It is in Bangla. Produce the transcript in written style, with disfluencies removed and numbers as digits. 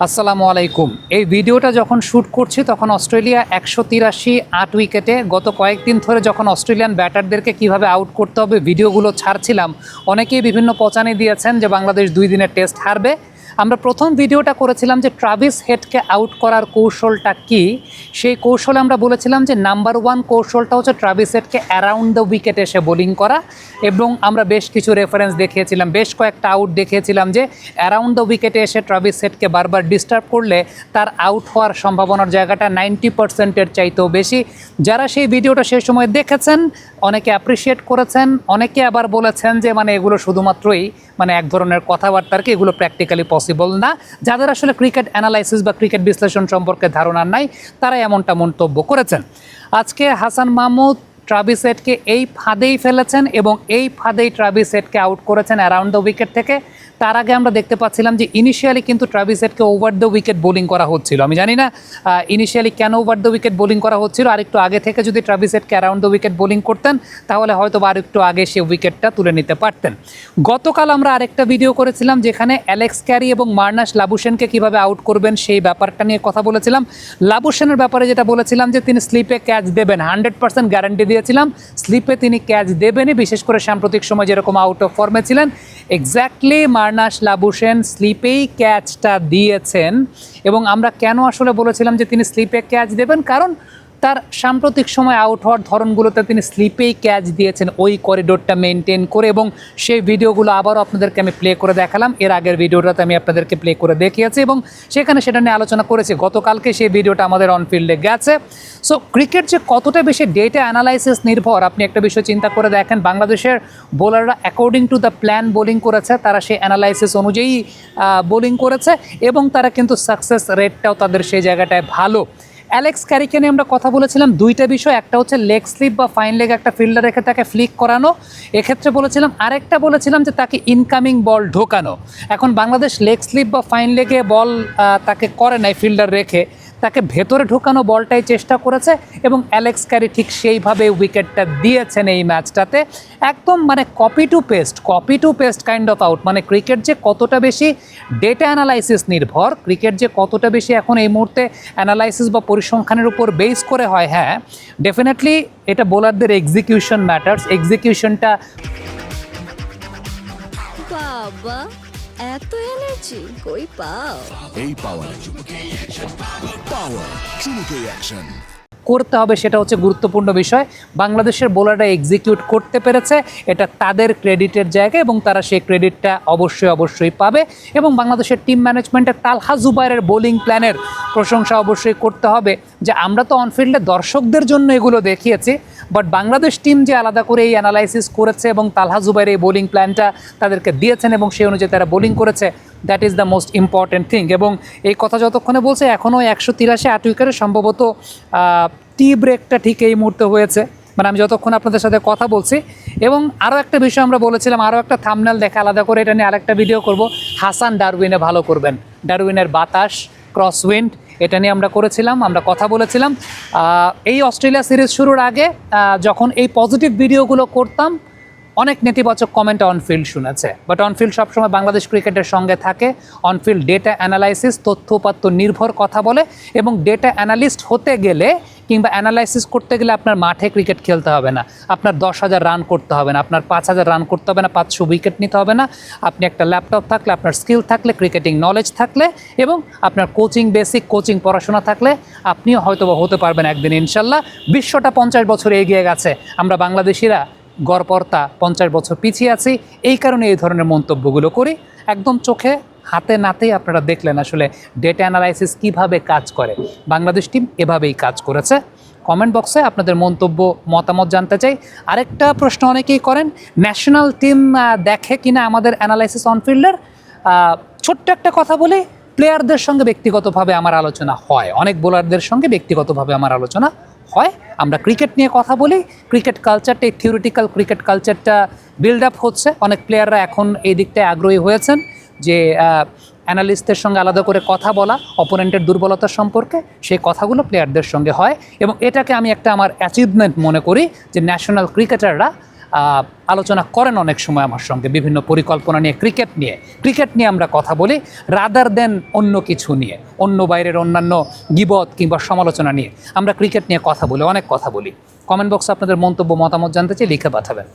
আসসালামু আলাইকুম। এই ভিডিওটা যখন শ্যুট করছি তখন অস্ট্রেলিয়া 183 8 উইকেটে গত কয়েকদিন ধরে যখন অস্ট্রেলিয়ান ব্যাটারদেরকে কিভাবে আউট করতে হবে ভিডিওগুলো ছাড়ছিলাম, অনেকেই বিভিন্ন পচানি দিয়েছেন যে বাংলাদেশ 2 দিনের টেস্ট হারবে। আমরা প্রথম ভিডিওটা করেছিলাম যে ট্রাভিস হেডকে আউট করার কৌশলটা কি। সেই কৌশলে আমরা বলেছিলাম যে নাম্বার 1 কৌশলটা হচ্ছে ট্রাভিস হেডকে অ্যারাউন্ড দ্য উইকেট এসে বোলিং করা, এবং আমরা বেশ কিছু রেফারেন্স দেখিয়েছিলাম, বেশ কয়েকটা আউট দেখিয়েছিলাম যে অ্যারাউন্ড দ্য উইকেটে এসে ট্রাভিস হেডকে বারবার ডিস্টার্ব করলে তার আউট হওয়ার সম্ভাবনার জায়গাটা 90%-এর চাইতেও বেশি। যারা সেই ভিডিওটা সেই সময় দেখেছেন অনেকে অ্যাপ্রিসিয়েট করেছেন, অনেকে আবার বলেছেন যে এগুলো শুধুমাত্রই এক ধরনের কথাবার্তা আর কি, এগুলো প্র্যাকটিক্যালি পসিবল না। যাদের আসলে ক্রিকেট অ্যানালাইসিস বা ক্রিকেট বিশ্লেষণ সম্পর্কে ধারণা নাই তারা এমনটা মন্তব্য করেছেন। আজকে হাসান মাহমুদ ট্রাভিস হেডকে এই ফাঁদেই ফেলেছেন এবং এই ফাঁদেই ট্রাভিস হেডকে আউট করেছেন অ্যারাউন্ড দ্য উইকেট থেকে। তার আগে আমরা দেখতে পাচ্ছিলাম যে ইনিশিয়ালি কিন্তু ট্রাভিস হেডকে ওভার দ্য উইকেট বোলিং করা হচ্ছিল। আমি জানি না ইনিশিয়ালি কেন ওভার দ্য উইকেট বোলিং করা হচ্ছিল, আর একটু আগে থেকে যদি ট্রাভিস হেডকে অ্যারাউন্ড দ্য উইকেট বোলিং করতেন তাহলে হয়তো আর একটু আগে সে উইকেটটা তুলে নিতে পারতেন। গতকাল আমরা আরেকটা ভিডিও করেছিলাম যেখানে অ্যালেক্স ক্যারি এবং মার্নাস লাবুশেনকে কীভাবে আউট করবেন সেই ব্যাপারটা নিয়ে কথা বলেছিলাম। লাবুশেনের ব্যাপারে যেটা বলেছিলাম যে তিনি স্লিপে ক্যাচ দেবেন, 100% গ্যারান্টি দিয়েছিলাম স্লিপে তিনি ক্যাচ দেবেনই, বিশেষ করে সাম্প্রতিক সময় যেরকম আউট অফ ফর্মে ছিলেন। এক্স্যাক্টলি মার্নাস লাবুশেন স্লিপেই ক্যাচটা দিয়েছেন, এবং আমরা কেন আসলে বলেছিলাম যে তিনি স্লিপে ক্যাচ দেবেন, কারণ তার সাম্প্রতিক সময় আউট হওয়ার ধরনগুলোতে তিনি স্লিপেই ক্যাচ দিয়েছেন ওই করিডোরটা মেনটেন করে, এবং সেই ভিডিওগুলো আবারও আপনাদেরকে আমি প্লে করে দেখালাম। এর আগের ভিডিওটাতে আমি আপনাদেরকে প্লে করে দেখিয়েছি এবং সেখানে সেটা নিয়ে আলোচনা করেছি। গতকালকে সেই ভিডিওটা আমাদের অনফিল্ডে গেছে। সো ক্রিকেট যে কতটা বেশি ডেটা অ্যানালাইসিস নির্ভর, আপনি একটা বিষয় চিন্তা করে দেখেন, বাংলাদেশের বোলাররা according to the plan bowling করেছে, তারা সেই অ্যানালাইসিস অনুযায়ী বোলিং করেছে এবং তারা কিন্তু সাকসেস রেটটাও তাদের সেই জায়গাটায় ভালো। অ্যালেক্স ক্যারিকে নিয়ে আমরা কথা বলেছিলাম দুইটা বিষয়, একটা হচ্ছে লেগ স্লিপ বা ফাইন লেগ একটা ফিল্ডার রেখে তাকে ফ্লিক করানো, এক্ষেত্রে বলেছিলাম। আরেকটা বলেছিলাম যে তাকে ইনকামিং বল ঢোকানো। এখন বাংলাদেশ লেগ স্লিপ বা ফাইন লেগে বল তাকে করে নাই ফিল্ডার রেখে, তাকে ভেতরে ঢোকানো বলটাই চেষ্টা করেছে এবং অ্যালেক্স ক্যারি ঠিক সেইভাবে উইকেটটা দিয়েছেন এই ম্যাচটাতে। একদম copy to paste kind of out. Cricket যে কতটা বেশি ডেটা অ্যানালাইসিস নির্ভর, ক্রিকেট যে কতটা বেশি এখন এই মুহূর্তে অ্যানালাইসিস বা পরিসংখ্যানের উপর বেস করে হয়, হ্যাঁ ডেফিনেটলি এটা বোলারদের এক্সিকিউশন ম্যাটার্স। এক্সিকিউশনটা বাবা এত এনার্জি কই পাও? এই পাওয়ার চুমুকে অ্যাকশন করতে হবে, সেটা হচ্ছে গুরুত্বপূর্ণ বিষয়। বাংলাদেশের বোলাররা এক্সিকিউট করতে পেরেছে, এটা তাদের ক্রেডিটের জায়গা এবং তারা সেই ক্রেডিটটা অবশ্যই পাবে। এবং বাংলাদেশের টিম ম্যানেজমেন্টের তালহা জুবাইরের বোলিং প্ল্যানের প্রশংসা অবশ্যই করতে হবে, যে আমরা তো অনফিল্ডে দর্শকদের জন্য এগুলো দেখিয়েছি, বাট বাংলাদেশ টিম যে আলাদা করে এই অ্যানালাইসিস করেছে এবং তালহা জুবাইর এই বোলিং প্ল্যানটা তাদেরকে দিয়েছেন এবং সেই অনুযায়ী তারা বোলিং করেছে, that is the most important thing. এবং এই কথা যতক্ষণে বলছে এখনও 183 8 উইকেটে সম্ভবত টি ব্রেকটা ঠিক এই মুহূর্তে হয়েছে, আমি যতক্ষণ আপনাদের সাথে কথা বলছি। এবং আরও একটা বিষয় আমরা বলেছিলাম, আরও একটা থাম্বনেল দেখে আলাদা করে এটা নিয়ে আরেকটা ভিডিও করব, হাসান ডারউইনে ভালো করবেন, ডারউইনের বাতাস ক্রসউইন্ড, এটা নিয়ে আমরা করেছিলাম, আমরা কথা বলেছিলাম। এই অস্ট্রেলিয়া সিরিজ শুরুর আগে যখন এই পজিটিভ ভিডিওগুলো করতাম অনেক নেতিবাচক কমেন্ট অনফিল্ড শুনেছে, বাট অনফিল্ড সবসময় বাংলাদেশ ক্রিকেটের সঙ্গে থাকে। অনফিল্ড ডেটা অ্যানালাইসিস তথ্যপাত্য নির্ভর কথা বলে, এবং ডেটা অ্যানালিস্ট হতে গেলে কিংবা অ্যানালাইসিস করতে গেলে আপনার মাঠে ক্রিকেট খেলতে হবে না, আপনার 10,000 রান করতে হবে না, আপনার 5,000 রান করতে হবে না, 500 উইকেট নিতে হবে না। আপনি একটা ল্যাপটপ থাকলে, আপনার স্কিল থাকলে, ক্রিকেটিং নলেজ থাকলে এবং আপনার বেসিক কোচিং পড়াশোনা থাকলে আপনিও হয়তো হতে পারবেন একদিন ইনশাল্লাহ। বিশ্বটা 50 বছর এগিয়ে গেছে, আমরা বাংলাদেশিরা গড়পড়তা 50 বছর পিছিয়ে আছি। এই কারণে এই ধরনের মন্তব্যগুলো করি। একদম চোখে হাতে নাতেই আপনারা দেখলেন আসলে ডেটা অ্যানালাইসিস কিভাবে কাজ করে। বাংলাদেশ টিম এভাবেই কাজ করেছে। কমেন্ট বক্সে আপনাদের মতামত জানতে চাই। আরেকটা প্রশ্ন অনেকেই করেন, ন্যাশনাল টিম দেখে কিনা আমাদের অ্যানালাইসিস অনফিল্ডের। ছোট্ট একটা কথা বলি, প্লেয়ারদের সঙ্গে ব্যক্তিগতভাবে আমার আলোচনা হয়, অনেক বোলারদের সঙ্গে ব্যক্তিগতভাবে আমার আলোচনা হয়। আমরা ক্রিকেট নিয়ে কথা বলি, ক্রিকেট কালচারটা, এই থিওরিটিক্যাল ক্রিকেট কালচারটা বিল্ড আপ হচ্ছে। অনেক প্লেয়াররা এখন এই দিকটায় আগ্রহী হয়েছেন যে অ্যানালিস্টদের সঙ্গে আলাদা করে কথা বলা, অপোনেন্টের দুর্বলতা সম্পর্কে, সেই কথাগুলো প্লেয়ারদের সঙ্গে হয়। এবং এটাকে আমি একটা আমার অ্যাচিভমেন্ট মনে করি যে ন্যাশনাল ক্রিকেটাররা আলোচনা করেন অনেক সময় আমার সঙ্গে বিভিন্ন পরিকল্পনা নিয়ে, ক্রিকেট নিয়ে আমরা কথা বলি রাদার দেন অন্য কিছু নিয়ে, অন্য বাইরের অন্যান্য গিবত কিংবা সমালোচনা নিয়ে আমরা ক্রিকেট নিয়ে কথা বলি, অনেক কথা বলি। কমেন্ট বক্সে আপনাদের মন্তব্য মতামত জানতে চাই, লিখে পাঠাবেন।